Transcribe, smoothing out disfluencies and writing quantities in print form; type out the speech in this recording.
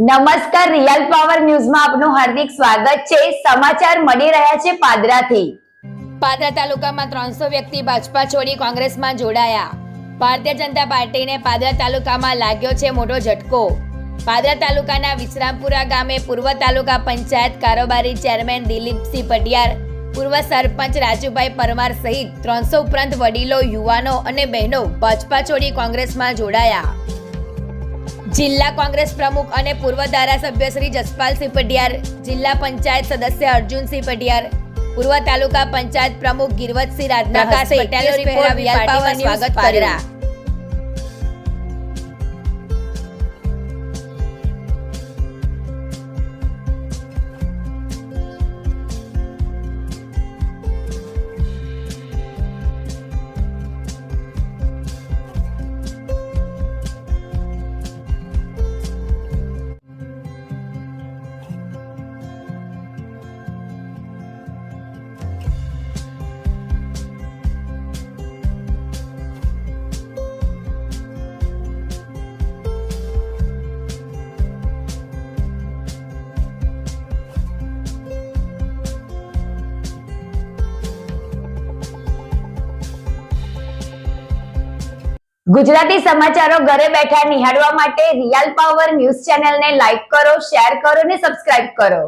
નમસ્કાર, real power ન્યૂઝમાં આપનું હાર્દિક સ્વાગત છે। સમાચાર મળી રહ્યા છે પાદરાથી। પાદરા તાલુકામાં 300 વ્યક્તિ ભાજપા છોડી કોંગ્રેસમાં જોડાયા। ભારતીય જનતા પાર્ટીને પાદરા તાલુકામાં લાગ્યો છે મોટો ઝટકો। પાદરા તાલુકાના વિશ્રામપુરા ગામે પૂર્વ તાલુકા પંચાયત કારોબારી ચેરમેન દિલીપસિંહ પટિયાર, પૂર્વ સરપંચ રાજુભાઈ પરમાર સહિત 300 ઉપરાંત વડીલો, યુવાનો અને બહેનો ભાજપા છોડી કોંગ્રેસમાં જોડાયા। જિલ્લા કોંગ્રેસ પ્રમુખ અને પૂર્વ ધારાસભ્ય શ્રી જસપાલસિંહ પટિયાર, જિલ્લા પંચાયત સદસ્ય અર્જુનસિંહ પટિયાર, પૂર્વ તાલુકા પંચાયત પ્રમુખ ગિરવતસિંહ રાજનાથ પટેલે સ્વાગત કર્યું। ગુજરાતી સમાચારો ઘરે બેઠા નિહાળવા માટે રિયલ પાવર ન્યૂઝ ચેનલને લાઈક કરો, શેર કરો અને સબસ્ક્રાઇબ કરો।